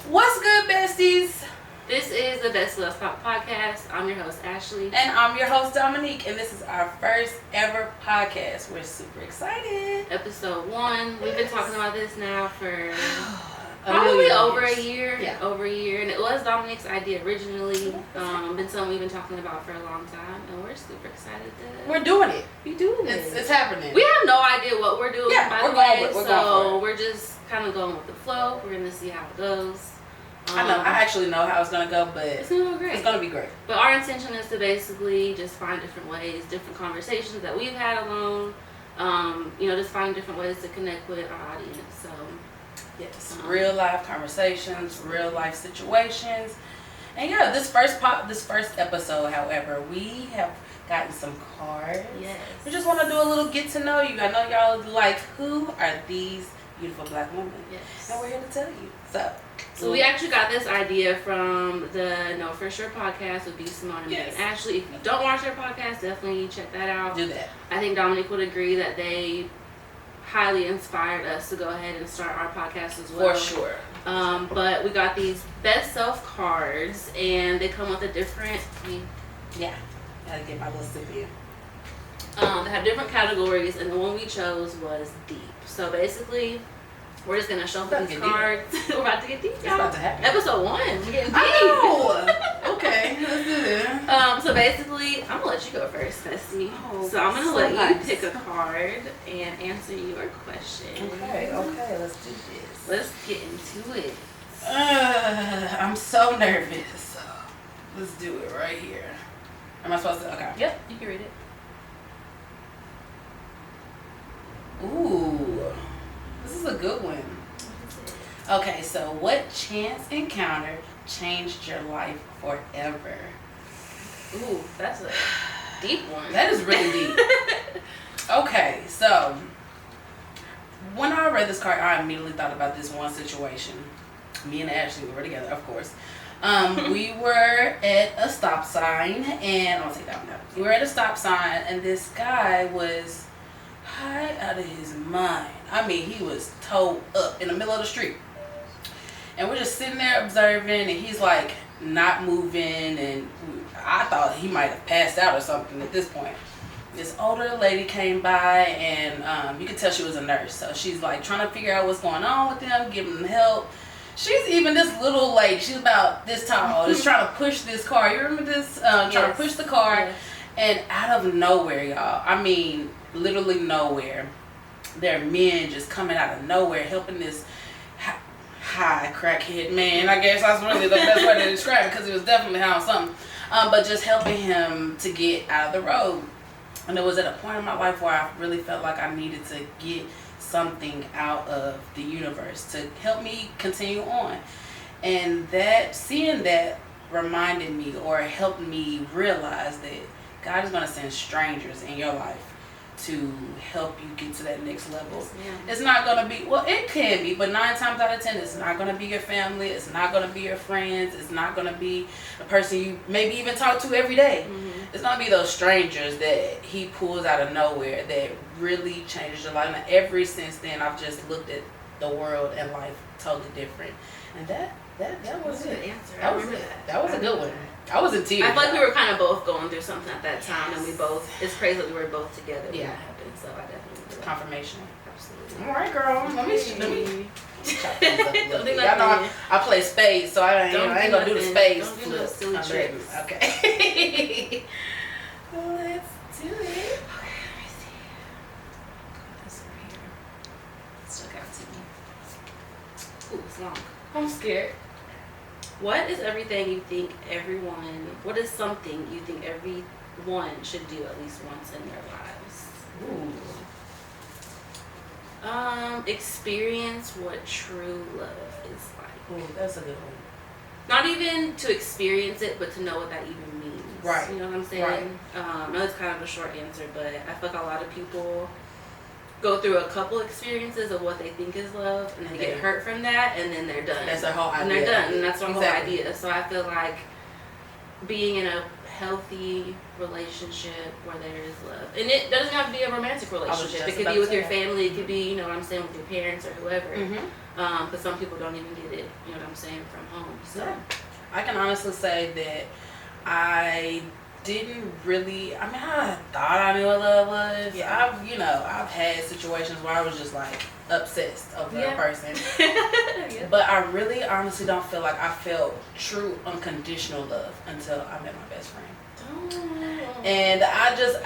What's good, besties? This is the Bestie Lets Talk Podcast. I'm your host, Ashley. And I'm your host, Dominique. And this is our first ever podcast. We're super excited. Episode 1. We've been talking about this now for Probably over a year. Yeah. Over a year. And it was Dominique's idea originally. Been something we've been talking about for a long time. And we're super excited that We're doing it. we doing it. It's happening. We have no idea what we're doing, Yeah, by we're the going way. with- we're going for it. We're just kind of going with the flow. We're going to see how it goes. I know. I actually know how it's going to go, but It's going to go great. it's going to be great. But our intention is to basically just find different ways, different conversations that we've had alone. Just find different ways to connect with our audience. So, Yes. Real life conversations, real life situations. And yeah, this first episode, however, we have gotten some cards. yes. We just want to do a little get to know you. I know y'all like, who are these beautiful black women? Yes. And we're here to tell you. So we actually got this idea from the Know For Sure podcast with B. Simone and Yes. Megan Ashley. If you don't watch their podcast, definitely check that out. do that. I think Dominique would agree that they highly inspired us to go ahead and start our podcast as well. For sure. But we got these best self cards, and they come with a different. Yeah. Gotta get my little sip in. They have different categories, and the one we chose was deep. So basically, we're just gonna shuffle these cards. We're about to get deep, It's y'all. about to happen. Episode 1, we're getting deep. I know. Okay, let's do it. So basically, I'm gonna let you go first, Bestie. Oh, So I'm gonna so let you nice. pick a card and answer your question. Okay, let's do this. Let's get into it. I'm so nervous. Let's do it right here. Am I supposed to? Okay. Yep, you can read it. Ooh, this is a good one. Okay, so what chance encounter changed your life forever? Ooh, that's a deep one. That is really deep. Okay, so when I read this card, I immediately thought about this one situation. Me and Ashley, we were together, of course. We were at a stop sign, and I'll take that one out. We were at a stop sign, and this guy was high out of his mind. I mean, he was towed up in the middle of the street. And we're just sitting there observing, and he's like not moving, and I thought he might have passed out or something at this point. This older lady came by, and you could tell she was a nurse. So she's like trying to figure out what's going on with him, giving him help. She's even this little lady, she's about this tall, just trying to push this car. You remember this? Trying to push the car. Yes. And out of nowhere, y'all, I mean, literally nowhere, there are men just coming out of nowhere helping this high crackhead man. I guess that's really the best way to describe it, because he was definitely high on something. But just helping him to get out of the road. And it was at a point in my life where I really felt like I needed to get something out of the universe to help me continue on. And seeing that reminded me, or helped me realize that God is going to send strangers in your life to help you get to that next level. Yeah. It's not going to be, well, it can be, but 9 times out of 10, it's not going to be your family. It's not going to be your friends. It's not going to be a person you maybe even talk to every day. Mm-hmm. It's going to be those strangers that he pulls out of nowhere that really changes your life. And ever since then, I've just looked at the world and life totally different. And that was a it. good answer. That was remember it. That was a good one. I was in tears. I feel like we were kind of both going through something at that time, and we both, it's crazy that we were both together when Yeah. that happened, so I definitely do that. Confirmation. Absolutely. All right, girl. Let me chop things up a little Don't do bit. Y'all know nothing. I play spades, so I ain't gonna do the nothing. spades. Don't do no silly flip. tricks. Okay. Let's do it. Okay, let me see. Got this right here. It stuck out to me. Ooh, it's long. I'm scared. What is something you think everyone should do at least once in their lives? Ooh. Experience what true love is like. Ooh, that's a good one. Not even to experience it, but to know what that even means. Right. You know what I'm saying? Right. I know it's kind of a short answer, but I feel like a lot of people go through a couple experiences of what they think is love, and they get hurt from that, and then they're done. That's their whole idea. And they're done, and that's their Exactly. whole idea. So I feel like being in a healthy relationship where there is love. And it doesn't have to be a romantic relationship. It could about be with to say your that. family. It could be, you know what I'm saying, with your parents or whoever. Mm-hmm. But some people don't even get it, you know what I'm saying, from home. So Yeah. I can honestly say that I didn't really, I mean, I thought I knew what love was. Yeah. I've had situations where I was just like obsessed over a person. Yeah. But I really honestly don't feel like I felt true unconditional love until I met my best friend. Oh. And I'm just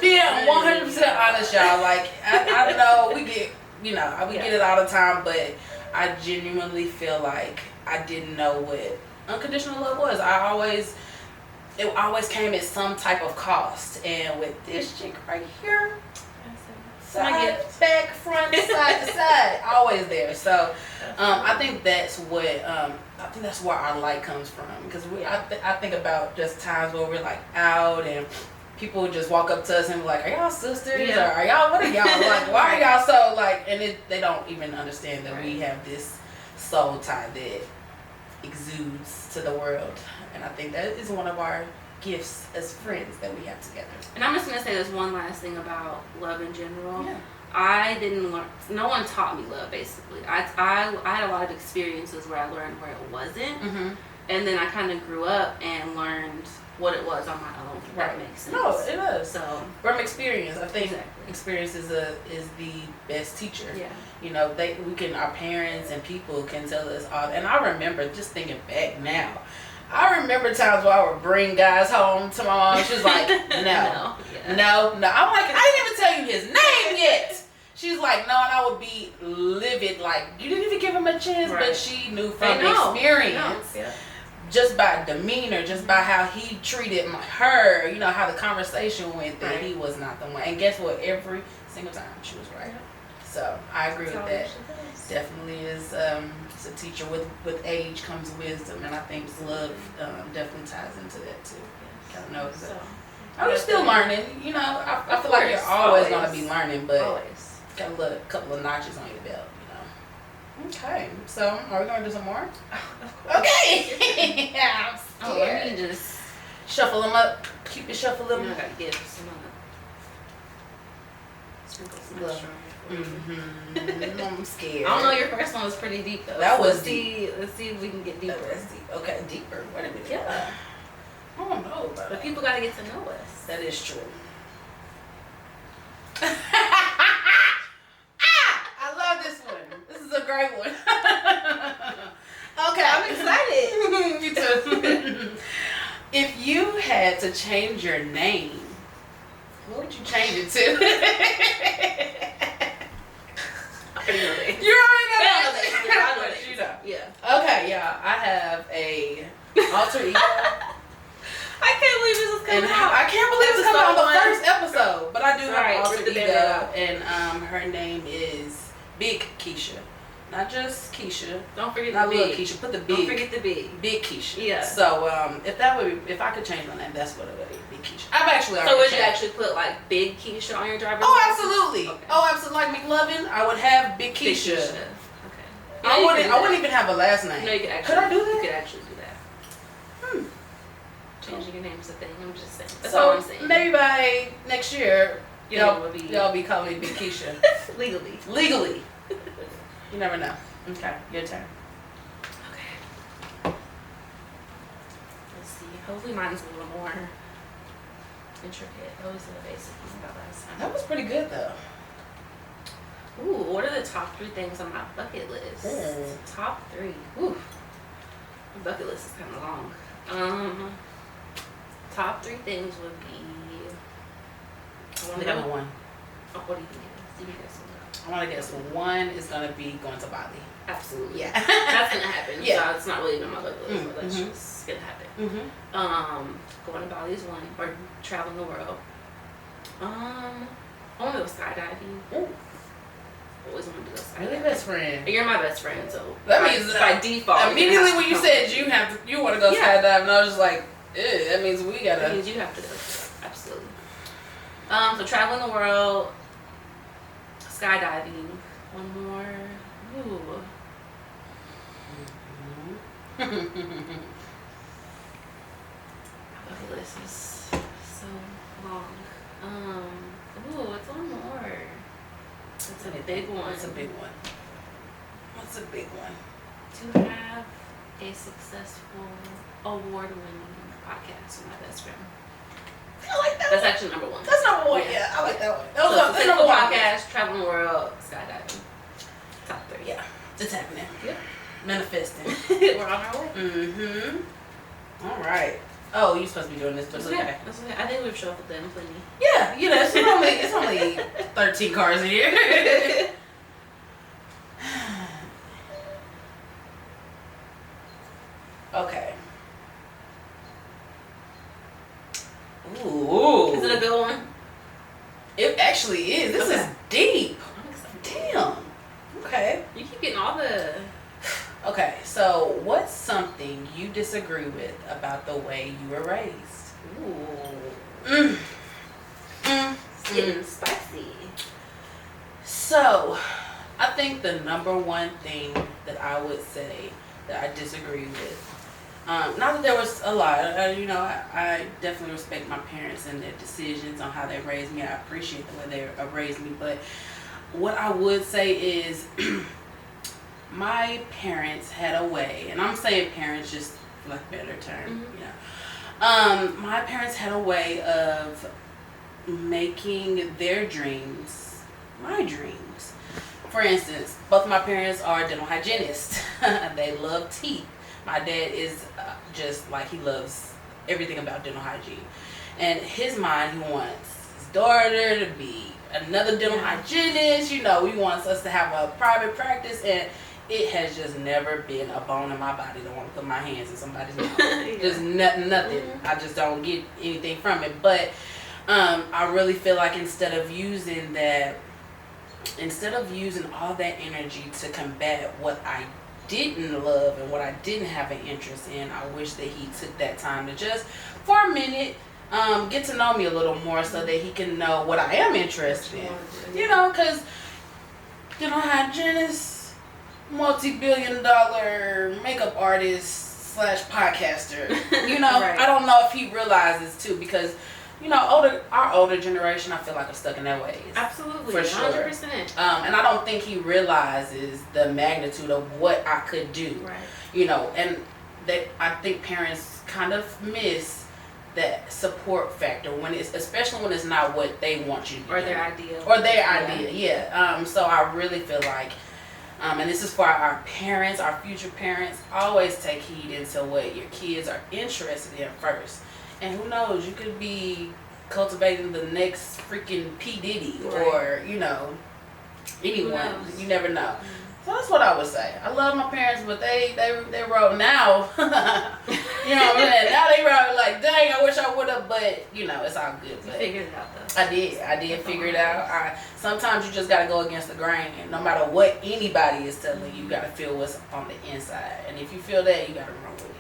being 100% honest, y'all. Like, I know we get, we get it all the time, but I genuinely feel like I didn't know what unconditional love was. It always came at some type of cost. And with this chick right here, side, back, front, side to side, always there. So I think that's what where our light comes from, because I think about just times where we're like out and people would just walk up to us and be like, "Are y'all sisters? Or are y'all, what are y'all like? Why are y'all so like?" And they don't even understand that we have this soul tie that exudes to the world. And I think that is one of our gifts as friends that we have together. And I'm just going to say this one last thing about love in general. Yeah. I didn't learn, no one taught me love, basically. I had a lot of experiences where I learned where it wasn't. Mm-hmm. And then I kind of grew up and learned what it was on my own, if that makes sense. No, it does. So, from experience, I think exactly. Experience is the best teacher. Yeah. Our parents and people can tell us all. And I remember, just thinking back now, I remember times where I would bring guys home to my mom. She was like, no. I'm like, I didn't even tell you his name yet. She's like, no, and I would be livid, like, you didn't even give him a chance. Right. But she knew from experience, just by demeanor, just by how he treated her, how the conversation went, that he was not the one. And guess what? Every single time she was right. So I agree with that. Definitely is it's a teacher. With age comes wisdom, and I think love definitely ties into that too. Kind of knows that. You're still learning, I feel like you're always going to be learning, but got a couple of notches on your belt, Okay, so are we going to do some more? Okay. Yeah, I'm scared. Let me just shuffle them up. Keep it shuffling. I got to give some sprinkle some extra. I'm scared. I don't know, your first one was pretty deep though. That was deep. Let's see if we can get deeper. That's deep. Okay, deeper. Wait a minute. Yeah. I don't know about But people got to get to know us. That is true. I love this one. This is a great one. Okay, I'm excited. You too. If you had to change your name, what would you change it to? I already know that. You already know that? I know that. You know. Yeah. Okay, yeah. I have a alter ego. I can't believe this is coming out. I can't believe this is coming out on the first episode. But I do have an alter ego, and her name is Big Keisha. Not just Keisha. Don't forget the big. Not little Keisha. Put the big. Don't forget the big. Big Keisha. Yeah. So if I could change my name, that's what it would be. Big Keisha. I've actually already. So would you actually put like Big Keisha on your driver's license? license? Absolutely. Okay. Oh, absolutely. Like McLovin, I would have Big Keisha. Okay. I wouldn't even have a last name. No, you could actually. Could I do that? You could actually do that. Changing your name is a thing. I'm just saying. That's all I'm saying. Maybe by next year, y'all be calling me Big Keisha. Legally. You never know. Okay, your turn. Okay. Let's see. Hopefully mine's a little more intricate. That was the basic one about last time. That was pretty good though. Ooh, what are the top 3 things on my bucket list? Top 3. Ooh. My bucket list is kind of long. Top 3 things would be. I only got one. Oh, what do you think? You guess one. I want to guess one is going to be going to Bali. Absolutely. Yeah. That's going to happen. Yeah. So it's not really even on my bucket list, but that's just going to happen. Going to Bali is one, or traveling the world. I want to go skydiving. Ooh. Always wanted to go skydiving. Really, best friend? You're my best friend, so that means by default. Immediately when you said you want to go skydiving, I was just like, ew, that means we gotta. That means you have to go. Absolutely. So traveling the world, skydiving. One more. Ooh. this is so long. Ooh, it's one more. It's a big one. It's a big one. What's a big one? To have a successful, award-winning podcast with my best friend. I like that. That's actually number one. That's number one. Yeah, I like that one. That was So, that's number one. Podcast, traveling the world, skydiving. Top 3. Yeah, it's happening. Yep. Manifesting. We're on our way. Mm-hmm. All right. Oh, you're supposed to be doing this, but it's okay. That's okay. I think we've shuffled them plenty. Yeah, you know, it's only 13 cars in here. Okay. Ooh. Is it a good one? It actually is. This is deep. I'm excited. Damn. Okay. You keep getting all the... Okay, so what's something you disagree with about the way you were raised? Ooh. It's getting spicy. So, I think the number one thing that I would say that I disagree with, not that there was a lot, I definitely respect my parents and their decisions on how they raised me. I appreciate the way they raised me, but what I would say is my parents had a way, and I'm saying parents just for like a better term, my parents had a way of making their dreams my dreams. For instance, both of my parents are dental hygienists. They love teeth. My dad is just like, he loves everything about dental hygiene. And his mind, he wants his daughter to be another dental hygienist. He wants us to have a private practice, and it has just never been a bone in my body to want to put my hands in somebody's mouth. Just nothing. Mm-hmm. I just don't get anything from it. But I really feel like instead of using all that energy to combat what I didn't love and what I didn't have an interest in, I wish that he took that time to just, for a minute, get to know me a little more so that he can know what I am interested in. Because dental hygienist, multi-billion-dollar makeup artist / podcaster, Right. I don't know if he realizes too, because our older generation, I feel like, are stuck in their ways. Absolutely, for sure. 100%. And I don't think he realizes the magnitude of what I could do. Right. And I think parents kind of miss that support factor especially when it's not what they want you to do. Or their idea. Yeah. So I really feel like, and this is for our parents, our future parents, always take heed into what your kids are interested in first. And who knows, you could be cultivating the next freaking P. Diddy, right. or, anyone. You never know. Mm-hmm. So that's what I would say. I love my parents, but they wrote now. You know what I'm saying? Now they wrote like, dang, I wish I would have, but, it's all good. You figured it out, though. I did figure it out. Sometimes you just got to go against the grain. And no matter what anybody is telling you, you got to feel what's on the inside. And if you feel that, you got to run with it.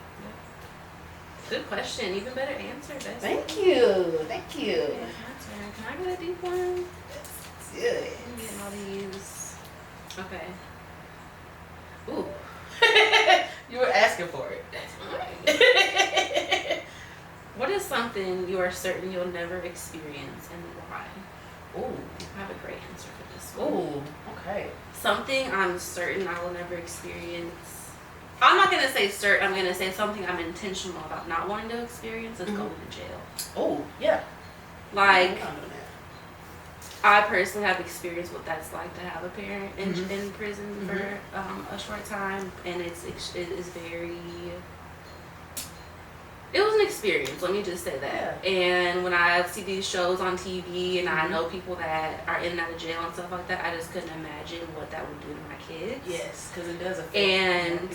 Good question. Even better answer. Thank you. Yeah, my turn. Can I get a deep one? Let's do it. I'm getting all these. Okay. Ooh. You were asking for it. That's fine. What is something you are certain you'll never experience, and why? Ooh. I have a great answer for this one. Ooh. Okay. Something I'm certain I will never experience. I'm not going to say certain. I'm going to say something I'm intentional about not wanting to experience is going to jail. Oh, yeah. Like, I personally have experienced what that's like to have a parent in prison for a short time. And it is very... It was an experience, let me just say that. Yeah. And when I see these shows on TV and I know people that are in and out of jail and stuff like that, I just couldn't imagine what that would do to my kids. Yes, because it does affect. And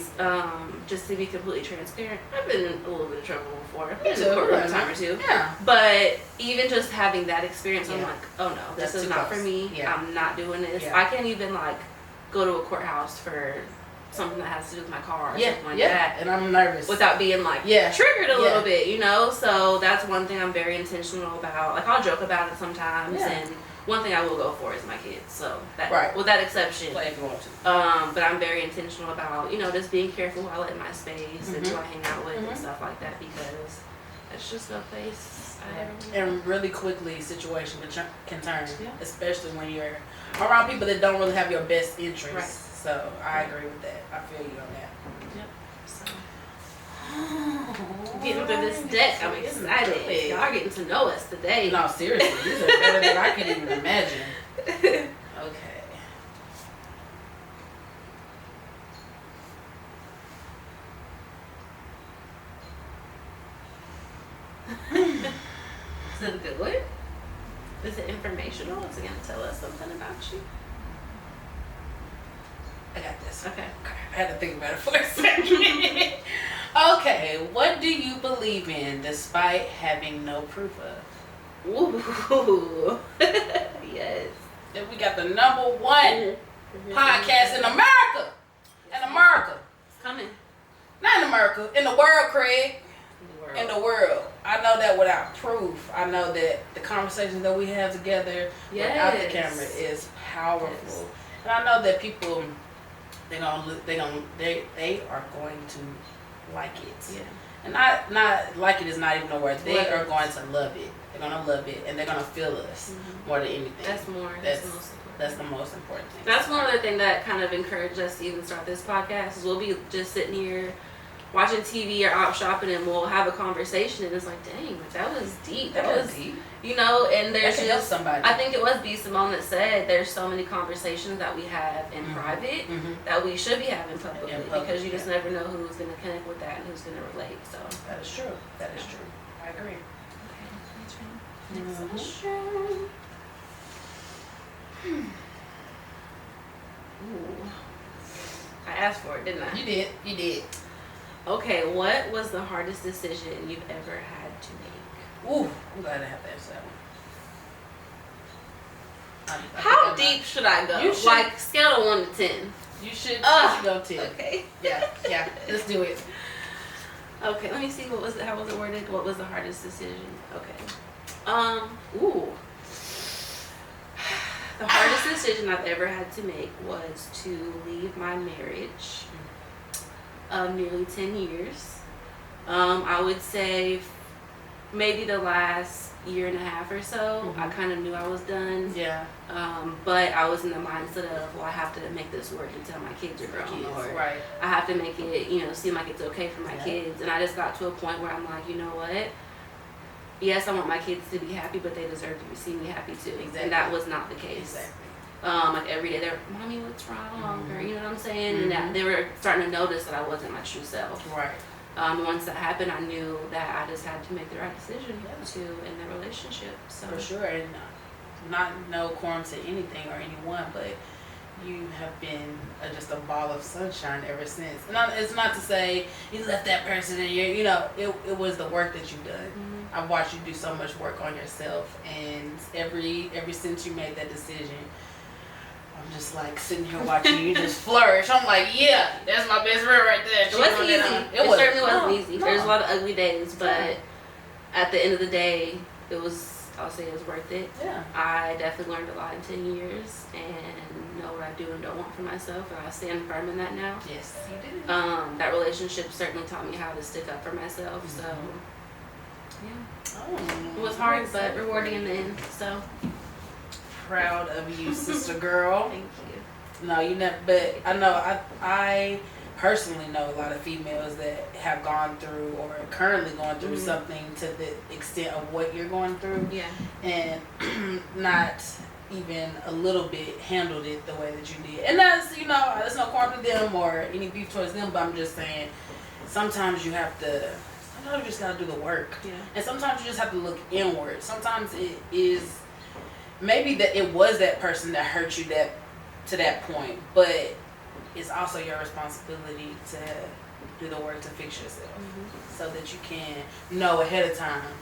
just to be completely transparent, I've been in a little bit of trouble before. I've been Me in too. court a time or two. Yeah. But even just having that experience, I'm Yeah. like, oh no, That's this is too not close. for me. Yeah. I'm not doing this. Yeah. I can't even go to a courthouse for something that has to do with my car or something like that. And I'm nervous. Without being triggered a little bit, So that's one thing I'm very intentional about. Like, I'll joke about it sometimes, and one thing I will go for is my kids. So that, with that exception, play if you want to. but I'm very intentional about just being careful who I let in my space and who I hang out with and stuff like that, because It's just no place I ever went. And really quickly, situation can turn, Yeah. especially when you're around people that don't really have your best interests. Right. So I agree with that. I feel you on that. Yep. So getting through this deck, I'm excited. Y'all are getting to know us today. No, seriously, these are better than I can even imagine. Okay. Is it a good one? Is it informational? Is it going to tell us something about you? I got this. Okay. I had to think about it for a second. Okay, what do you believe in despite having no proof of? Ooh. Yes. Then we got the number one podcast in America. In America. It's coming. Not in America. In the world, Craig. In the world. In the world. I know that without proof. I know that the conversations that we have together without the camera is powerful. Yes. And I know that people, they are going to like it. Yeah. And not like it is not even a word. They are going to love it. They're going to love it, and they're going to feel us more than anything. That's the most important. That's the most important thing. That's one other thing that kind of encouraged us to even start this podcast. Is we'll be just sitting here watching TV or out shopping, and we'll have a conversation, and it's like, dang, that was deep. That was deep. You know, and there's just somebody. I think it was B. Simone that said there's so many conversations that we have in private that we should be having publicly because you just never know who's going to connect with that and who's going to relate. So that is true. That is true. I agree. Okay, next question. Ooh. I asked for it, didn't I? You did. Okay, what was the hardest decision you've ever had to make? Ooh, I'm glad I have to answer that one. How deep should I go? Like scale of 1 to 10. You should go 10. Okay. Yeah. Let's do it. Okay, let me see how was it worded? What was the hardest decision? Okay. Ooh. The hardest decision I've ever had to make was to leave my marriage of nearly 10 years. I would say maybe the last year and a half or so, I kind of knew I was done. Yeah. But I was in the mindset of, well, I have to make this work until my kids are grown. Right. I have to make it, seem like it's okay for my kids. And I just got to a point where I'm like, you know what? Yes, I want my kids to be happy, but they deserve to see me happy too. Exactly. And that was not the case. Exactly. Like every day they're, Mommy, what's wrong? Or you know what I'm saying? And that they were starting to notice that I wasn't my true self. Right. Once that happened, I knew that I just had to make the right decision to end the relationship. So for sure, and not no quorum to anything or anyone, but you have been just a ball of sunshine ever since. It's not to say you left that person and it was the work that you've done. I've watched you do so much work on yourself, and ever since you made that decision, I'm just like sitting here watching you just flourish. I'm like, yeah, that's my best friend right there. It wasn't easy. It certainly wasn't easy. There's a lot of ugly days, but at the end of the day, I'll say it was worth it. Yeah. I definitely learned a lot in 10 years and know what I do and don't want for myself, and I stand firm in that now. Yes, you did. That relationship certainly taught me how to stick up for myself. So, yeah. It was hard, but rewarding in the end. So. Proud of you, sister girl. Thank you. No, you never. But I know I personally know a lot of females that have gone through or are currently going through something to the extent of what you're going through. Yeah. And not even a little bit handled it the way that you did. And that's there's no harm to them or any beef towards them. But I'm just saying, sometimes you just gotta do the work. Yeah. And sometimes you just have to look inward. Sometimes it is. Maybe that it was that person that hurt you to that point, but it's also your responsibility to do the work to fix yourself so that you can know ahead of time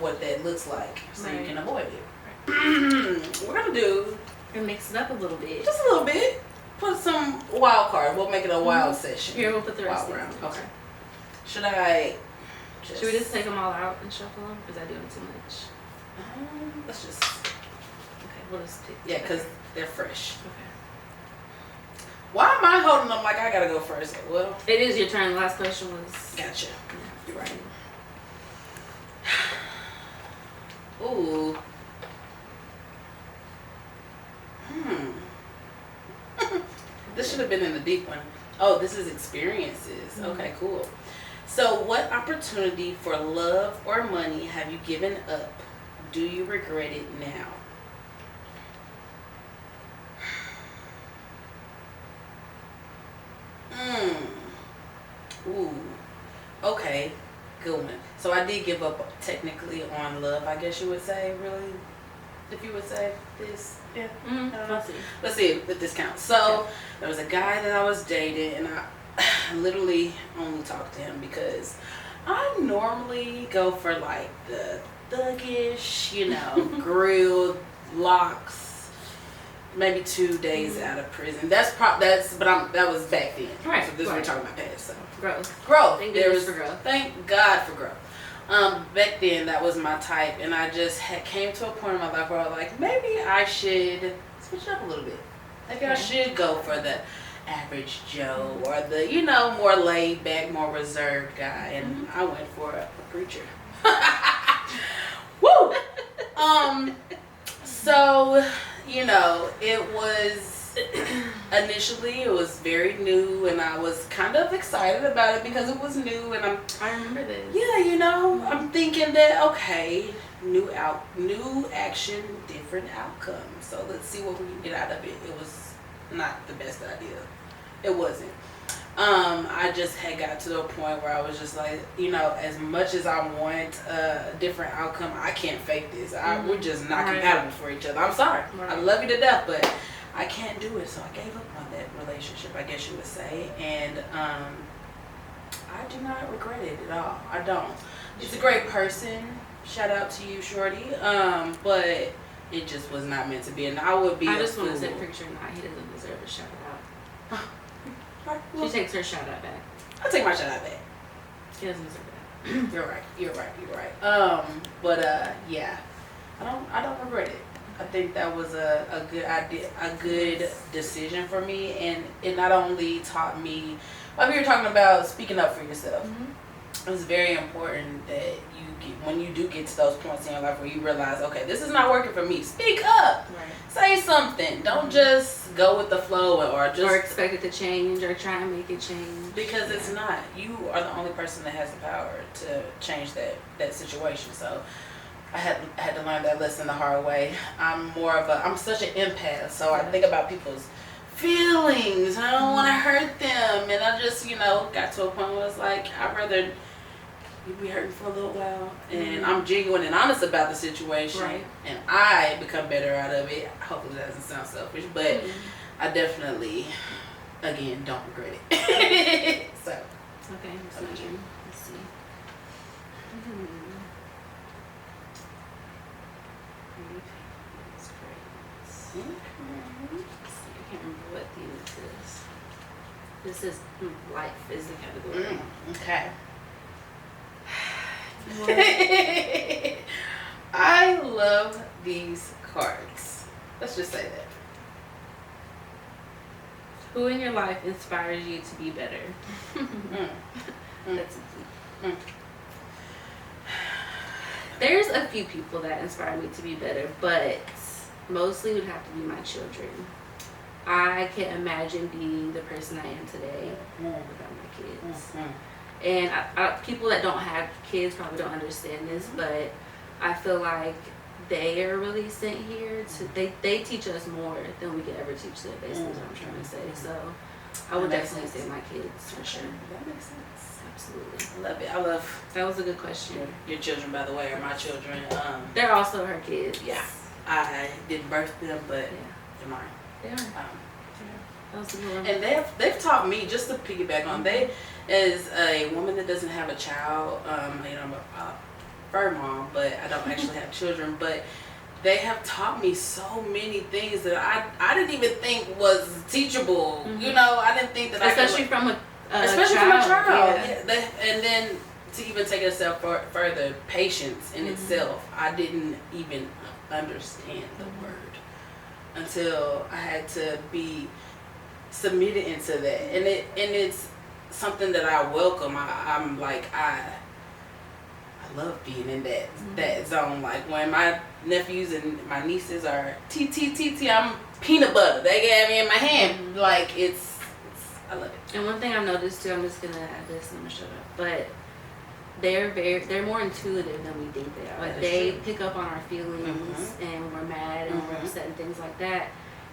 what that looks like so you can avoid it. Right. We're going to do... And mix it up a little bit. Just a little bit. Put some wild cards. We'll make it a wild session. Here, we'll put the rest round. in. Okay. Should I... Should we just take them all out and shuffle them? Because I do them too much. Let's just... We'll just pick. Yeah, because they're fresh. Okay. Why am I holding them like I gotta go first? Well, it is your turn. The last question was. Gotcha. Yeah. You're right. Ooh. This should have been in the deep one. Oh, this is experiences. Okay, cool. So, what opportunity for love or money have you given up? Do you regret it now? Ooh. Okay. Good one. So I did give up technically on love, I guess you would say, really, if you would say this. Yeah. Let's see if this counts. So there was a guy that I was dating, and I literally only talked to him because I normally go for like the thuggish, grilled locks, maybe 2 days out of prison. That was back then. Right. So this we're talking about past. So Growth. Thank God for growth. Back then that was my type, and I just came to a point in my life where I was like, maybe I should switch up a little bit. Maybe I should go for the average Joe or the more laid back, more reserved guy, and I went for a preacher. Woo! So it was initially it was very new, and I was kind of excited about it because it was new, and I remember this. Yeah, I'm thinking that okay, new action, different outcome. So let's see what we can get out of it. It was not the best idea. It wasn't. I just had got to a point where I was just like, as much as I want a different outcome, I can't fake this. We're just not compatible for each other. I'm sorry. I love you to death, but I can't do it. So I gave up on that relationship, I guess you would say. And I do not regret it at all. I don't. He's a great person. Shout out to you, Shorty. But it just was not meant to be. And I would be. I just want to say, picture not. He doesn't deserve a shout out. She takes her shout out back. I'll take my shout out back. He doesn't deserve that. You're right. Yeah. I don't regret it. I think that was a good idea, a good decision for me, and it not only taught me, like we were talking about speaking up for yourself. It was very important that when you do get to those points in your life where you realize, okay, this is not working for me. Speak up. Right. Say something. Don't just go with the flow or expect it to change or try and make it change. Because it's not. You are the only person that has the power to change that situation. So I had to learn that lesson the hard way. I'm such an empath, so I think about people's feelings. I don't want to hurt them, and I just got to a point where it's like I'd rather you be hurting for a little while, and I'm genuine and honest about the situation, and I become better out of it. Hopefully that doesn't sound selfish, but I definitely, again, don't regret it. So okay, let's see. I can't remember what theme this is. This is life is the category. Okay. I love these cards. Let's just say that. Who in your life inspires you to be better? That's easy. There's a few people that inspire me to be better, but mostly would have to be my children. I can't imagine being the person I am today without my kids. And people that don't have kids probably don't understand this, but I feel like they are really sent here to they teach us more than we could ever teach them, basically is what I'm trying to say. So I would definitely say my kids for sure. That makes sense. Absolutely. I love it. That was a good question. Your children, by the way, are my children. They're also her kids. Yeah. I didn't birth them, but they're mine. They are. That was a good one. And they've taught me, just to piggyback on, as a woman that doesn't have a child, I'm a fur mom, but I don't actually have children, but they have taught me so many things that I didn't even think was teachable. I didn't think that especially from a especially child. from a child. Yeah. And then to even take it a step further, patience in itself, I didn't even understand the word until I had to be submitted into that, and it's something that I welcome. I love being in that zone. Like when my nephews and my nieces are TTTT, I'm peanut butter. They got me in my hand. Like it's I love it. And one thing I've noticed too, I'm just gonna add this and I'm gonna shut up, but they're more intuitive than we think they are. Like they pick up on our feelings and when we're mad and when we're upset and things like that.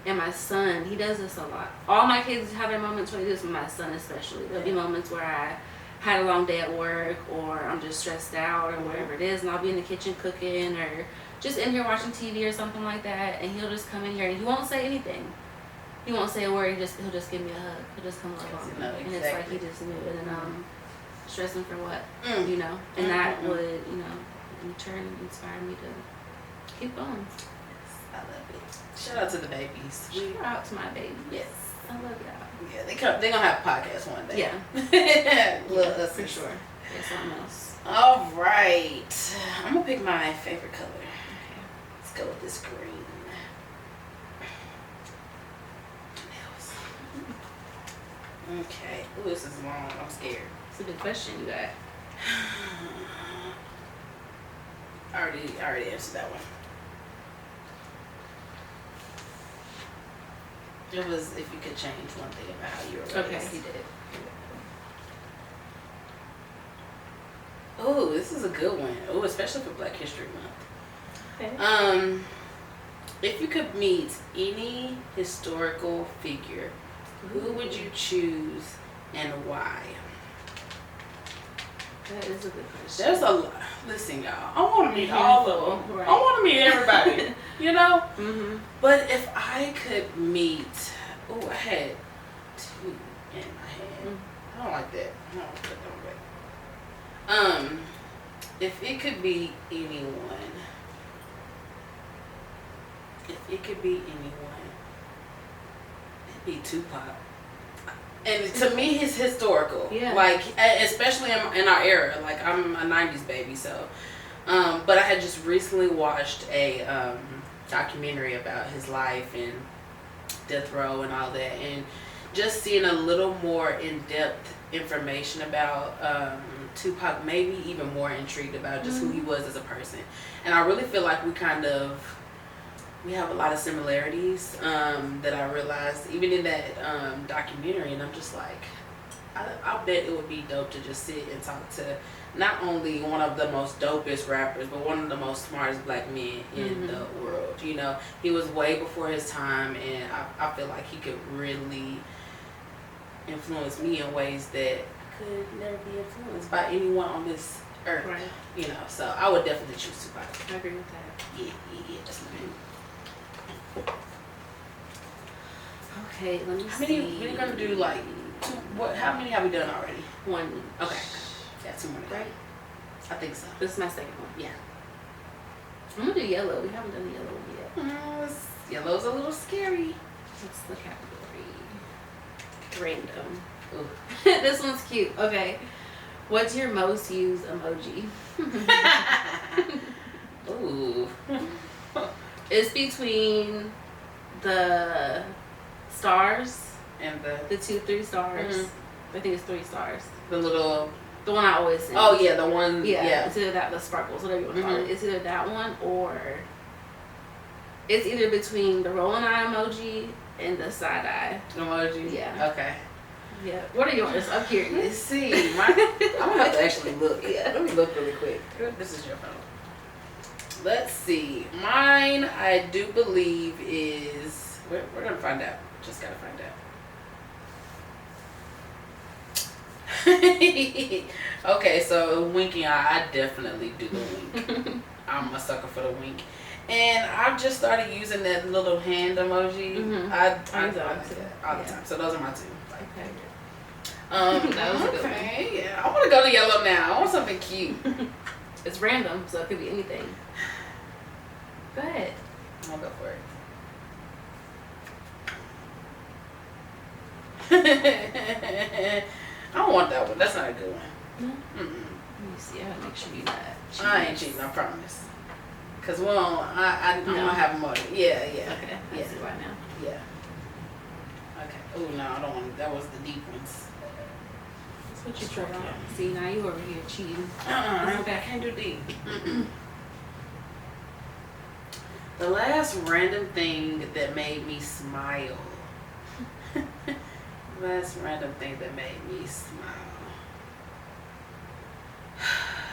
And my son, he does this a lot. All my kids have their moments when he does, but my son especially. There'll be moments where I had a long day at work or I'm just stressed out or whatever it is, and I'll be in the kitchen cooking or just in here watching TV or something like that, and he'll just come in here and he won't say anything. He won't say a word. He'll just give me a hug. He'll just come love on me, and it's like he just knew it. And stressing for what, you know? And that would, you know, in turn inspire me to keep going. I love it. Shout out to the babies. Shout out to my babies. Yes. I love y'all. Yeah, they're gonna have a podcast one day. Yeah. Love yeah, us for sure. There's something else. All right. I'm gonna pick my favorite color. Okay. Let's go with this green. Okay. Ooh, this is long. I'm scared. It's a good question you got. I already answered that one. It was if you could change one thing about how you were raised. Okay, he did. Oh, this is a good one. Oh, especially for Black History Month. Okay. If you could meet any historical figure, who would you choose and why? That is a good question. There's a lot. Listen, y'all. I want to meet all of them. Right. I want to meet everybody. You know? Mm-hmm. But if I could meet... Oh, I had two in my hand. I don't like that. I don't like that. If it could be anyone... it'd be Tupac. And to me, he's historical. Yeah. Like, especially in our era. Like, I'm a 90s baby, so. But I had just recently watched a documentary about his life and death row and all that. And just seeing a little more in-depth information about Tupac made me even more intrigued about just who he was as a person. And I really feel like we have a lot of similarities that I realized even in that documentary, and I'm just like, I bet it would be dope to just sit and talk to not only one of the most dopest rappers, but one of the most smartest black men in the world. You know, he was way before his time, and I feel like he could really influence me in ways that could never be influenced by anyone on this earth. Right. You know, so I would definitely choose Tupac. I agree with that. Yeah, that's my name. Okay, let me How see. many? We're gonna do like two. What? How many have we done already? One. Okay. Yeah, two more. Right? I think so. This is my second one. Yeah. I'm gonna do yellow. We haven't done the yellow one yet. Yellow's a little scary. What's the category? Random. Ooh. This one's cute. Okay. What's your most used emoji? Ooh. It's between the stars And the 2-3 stars. I think it's 3 stars. the little. The one I always send. Oh yeah, the one. Yeah, Yeah. it's either that, the sparkles, whatever you want to call it. It's either that one or it's either between the rolling eye emoji and the side eye. Emoji. Yeah. Okay. Yeah. What are yours? I'm Let's curious. see. I'm gonna have to actually look. Yeah. Let me look really quick. This is your phone. Let's see. Mine, I do believe is. We're gonna find out. Just gotta find out. Okay, so winking eye, I definitely do the wink. I'm a sucker for the wink. And I've just started using that little hand emoji. I do that all the time. So those are my two. Okay. That was a good one. Yeah. I want to go to yellow now. I want something cute. It's random, so it could be anything. Go ahead. I'll go for it. I don't want that one. That's not a good one. No? Mm-mm. Let me see. I gotta make sure you're not. I ain't cheating, I promise. Cause I'm gonna have more. Yeah. Okay. I Yeah. see right now. Yeah. Okay. Oh no, I don't want. That was the deep ones. It's what you tried out. See, now you over here cheating. Okay, I can't do D. The last random thing that made me smile. Last random thing that made me smile.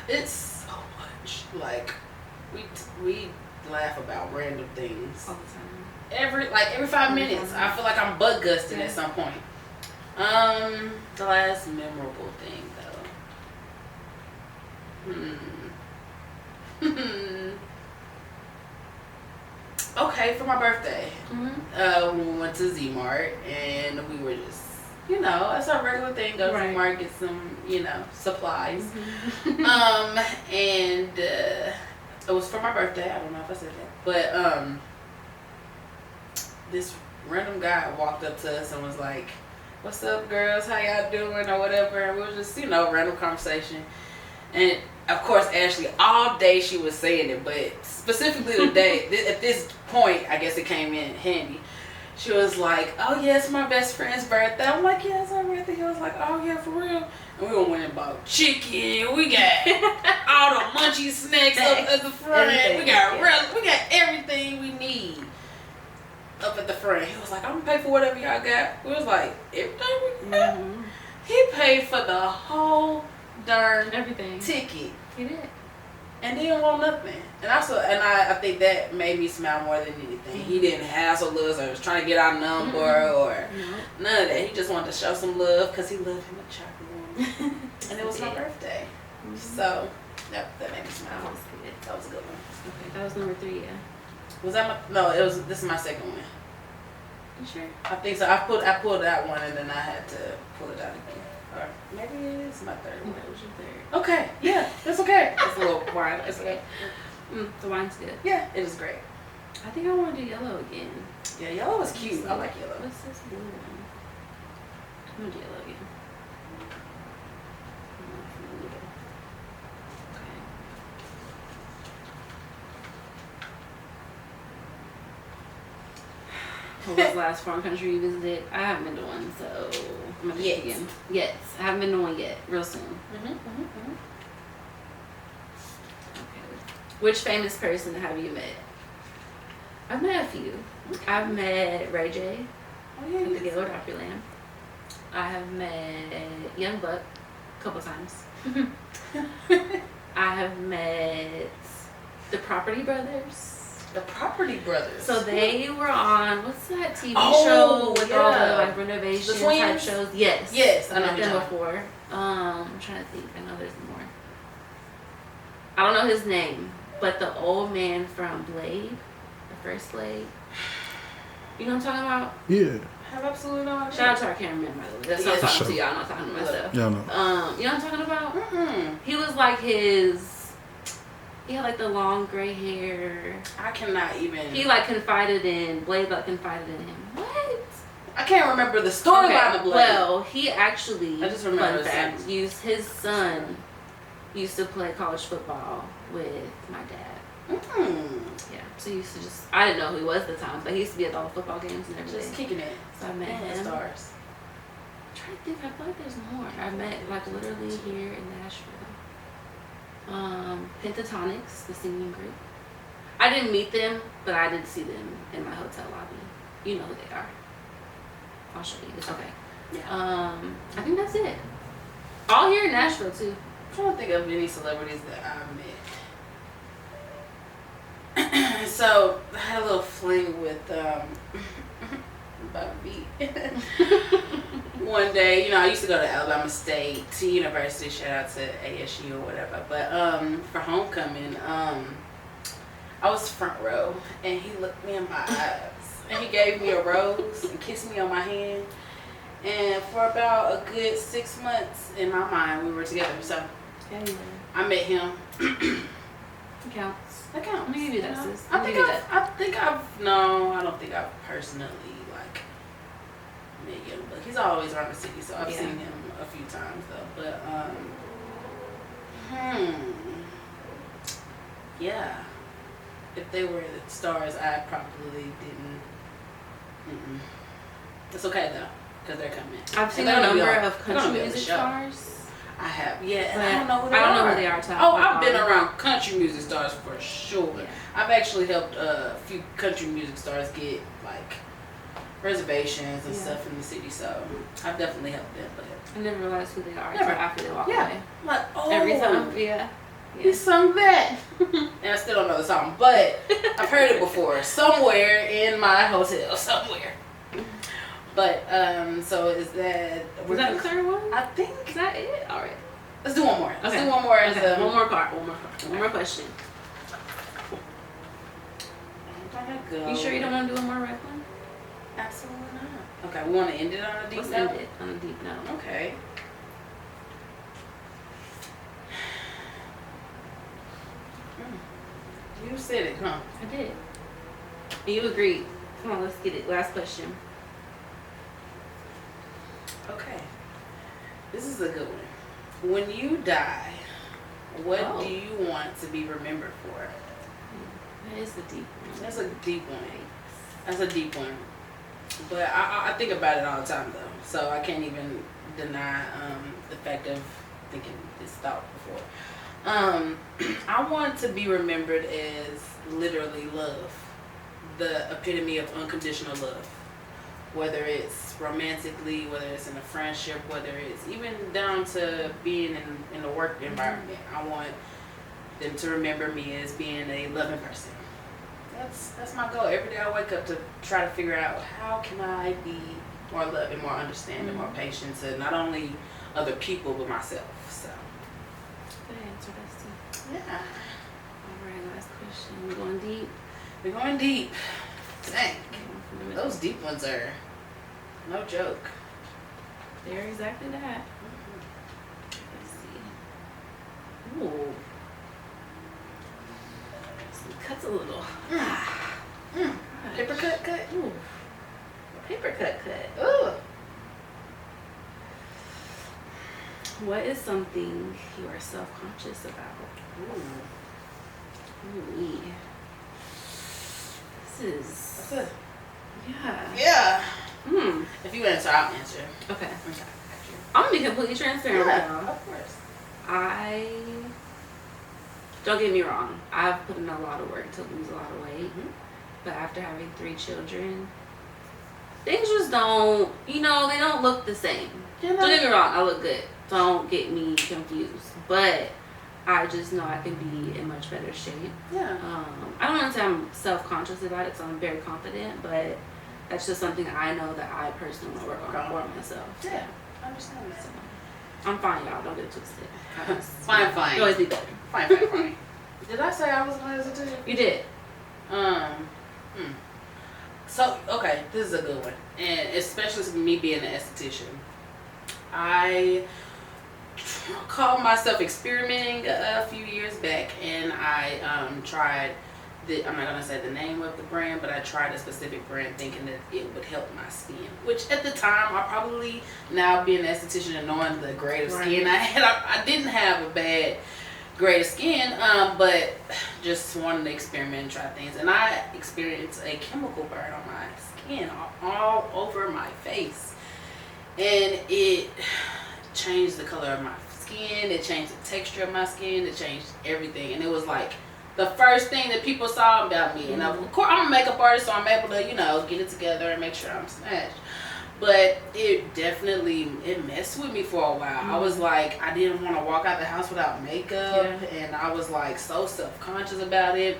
It's so much. Like, we laugh about random things All the time. every 5 minutes. I feel like I'm butt gusting at some point. The last memorable thing though. Okay, for my birthday, we went to Z-Mart and we were just, that's our regular thing. Go to Z-Mart, get some, supplies. And it was for my birthday. I don't know if I said that, but this random guy walked up to us and was like, "What's up, girls? How y'all doing?" or whatever. And we were just, random conversation. And of course, Ashley, all day she was saying it, but specifically today, at this point, I guess it came in handy. She was like, "Oh yeah, it's my best friend's birthday." I'm like, "Yeah, it's our birthday." He was like, "Oh yeah, for real?" And we went and bought chicken. We got all the munchy snacks up at the front. We got everything we need up at the front. He was like, "I'm gonna pay for whatever y'all got." We was like, "Everything we got." He paid for the whole darn everything ticket. He did. And didn't want nothing. And I think that made me smile more than anything. He didn't hassle us or was trying to get our number or none of that. He just wanted to show some love because he loved him a chocolate woman. And it was my birthday. So that made me smile. That was a good one. Okay, that was number 3, yeah. Was that this is my second one. You sure? I think so. I pulled that one and then I had to pull it out again. Or maybe it's my third one. That was your 3rd. Okay, yeah, that's okay. It's a little wine. It's okay. The wine's good. Yeah, it is great. I think I want to do yellow again. Yeah, yellow is cute. I like yellow. What's this blue one? I'm going to do yellow again. Okay. What was the last foreign country you visited? I haven't been to one, so I'm going to do it again. Yes, I haven't been to one yet. Real soon. Okay. Which famous person have you met? I've met a few. Okay. I've met Ray J. Oh, yeah, at the Gaylord Opryland. I have met Young Buck a couple times. I have met the Property Brothers. The Property Brothers. So they were on, what's that TV show with all the renovation type shows? Yes. Yes, I know met them before. I'm trying to think. I know there's more. I don't know his name, but the old man from Blade, the first Blade. You know what I'm talking about? Yeah. I have absolutely no idea. Shout out to our cameraman, by the way. That's not talking to y'all. I'm not talking to myself. Yeah, I know. You know what I'm talking about? He was like he had like the long gray hair. I cannot even. He like confided in Blade, confided in him. What? I can't remember the storyline of Blade. Well, he actually, I just remember his son used to play college football with my dad. Yeah, so he used to I didn't know who he was at the time, but he used to be at all the football games and everything. Just kicking it. So I met him. The stars. I'm trying to think, I feel like there's more. I met literally here in Nashville. Pentatonics, the singing group. I didn't meet them, but I did see them in my hotel lobby. You know who they are. I'll show you. It's okay. Yeah. I think that's it. All here in Nashville too. I'm trying to think of any celebrities that I met. So I had a little fling with Bobby. One day, I used to go to Alabama State University, shout out to ASU or whatever, but for homecoming, I was front row and he looked me in my eyes and he gave me a rose and kissed me on my hand, and for about a good 6 months in my mind we were together, so I met him. It counts. That counts. I mean, you do that, sis. I don't think I've personally met Young Buck. He's always around the city, so I've seen him a few times though. But yeah, if they were the stars, I probably didn't. It's okay though, because they're coming. I've seen a number of country music stars. I have, yeah, and But I don't know who they I are. don't know who they are. I've been around country music stars for sure. Yeah. I've actually helped a few country music stars get like reservations and stuff in the city, so I've definitely helped them. But I never realized who they are until after they walk away. Like, oh, every time, he sung that, and I still don't know the song, but I've heard it before somewhere in my hotel somewhere. But so is that the third one? I think. Is that it? All right. Let's do one more. Let's do one more. One more part. One more question. Go. You sure you don't want to do one more rap one? Absolutely not. Okay, we want to end it on a deep note? Let's end it on a deep note. Okay. You said it, huh? I did. And you agreed. Come on, let's get it. Last question. Okay. This is a good one. When you die, what do you want to be remembered for? That is a deep one. That's a deep one. That's a deep one. But I think about it all the time, though. So I can't even deny the fact of thinking this thought before. I want to be remembered as literally love. The epitome of unconditional love. Whether it's romantically, whether it's in a friendship, whether it's even down to being in the work environment. I want them to remember me as being a loving person. That's my goal. Every day I wake up to try to figure out how can I be more loving, more understanding, more patient to not only other people but myself. So. Good answer, Bestie. Yeah. All right, last question. We're going deep. We're going deep. Dang. Those deep ones are no joke. They're exactly that. Let's see. Ooh. Cuts a little. Paper cut. Ooh. Paper cut. Ooh. What is something you are self-conscious about? Ooh. This is. That's it. Yeah. Yeah. If you answer, I'll answer. Okay. I'm gonna be completely transparent with y'all. Of course. Don't get me wrong, I've put in a lot of work to lose a lot of weight, but after having 3 children, things just don't, they don't look the same. Don't get me wrong, I look good. Don't get me confused. But I just know I can be in much better shape. Yeah. I don't want to say I'm self-conscious about it, so I'm very confident, but that's just something I know that I personally want to work on for myself. Yeah, I understand that. So, I'm fine, y'all. Don't get it twisted. Fine. You always be better. Fine. Did I say I was an esthetician? You did. So, okay, this is a good one. And especially me being an esthetician. I called myself experimenting a few years back, and I tried I'm not going to say the name of the brand, but I tried a specific brand thinking that it would help my skin. Which at the time, I probably, now being an esthetician and knowing the grade of skin I had, I didn't have a bad grade of skin, but just wanted to experiment and try things. And I experienced a chemical burn on my skin, all over my face. And it changed the color of my skin, it changed the texture of my skin, it changed everything. And it was like the first thing that people saw about me. And of course, I'm a makeup artist, so I'm able to, get it together and make sure I'm smashed. But it definitely, messed with me for a while. I was like, I didn't want to walk out the house without makeup. And I was like so self-conscious about it.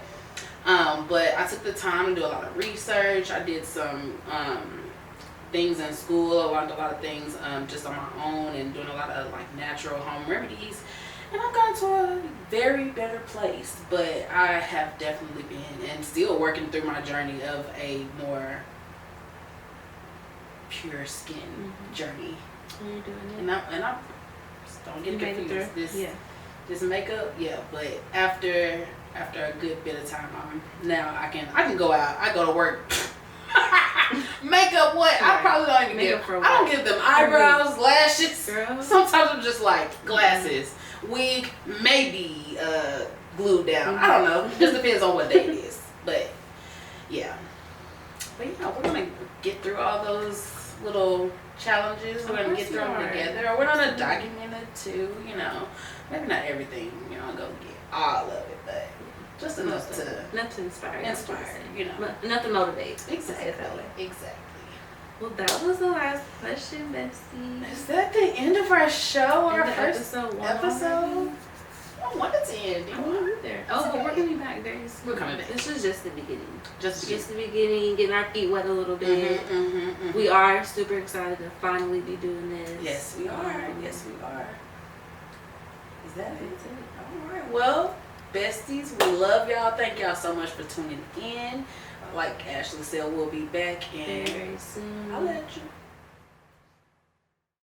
But I took the time to do a lot of research. I did some things in school. I learned a lot of things just on my own and doing a lot of natural home remedies. And I've gotten to a very better place, but I have definitely been and still working through my journey of a more pure skin journey. And you're doing it. And I just don't get confused. This makeup, but after a good bit of time, now I can go out. I go to work. Makeup, what? I probably don't even give. I don't give them eyebrows, lashes. Girl. Sometimes I'm just like glasses. Wig, maybe glued down. I don't know. It just depends on what day it is. But yeah. But we're gonna get through all those little challenges we're gonna get through them together, or we're gonna document it too. You know, maybe not everything. You know, go get all of it, but just enough to inspire. You know, enough to motivate. Exactly. Exactly. Well, that was the last question, Bestie. Is that the end of our show? Our first episode? I don't want it to end. I don't either. Oh, but we're coming back very soon. We're coming back. This is just the beginning. Just the beginning, getting our feet wet a little bit. We are super excited to finally be doing this. Yes, we are. Yes, we are. Is that it? All right. Well, besties, we love y'all. Thank y'all so much for tuning in. Like Ashley said, we'll be back very soon. I'll let you.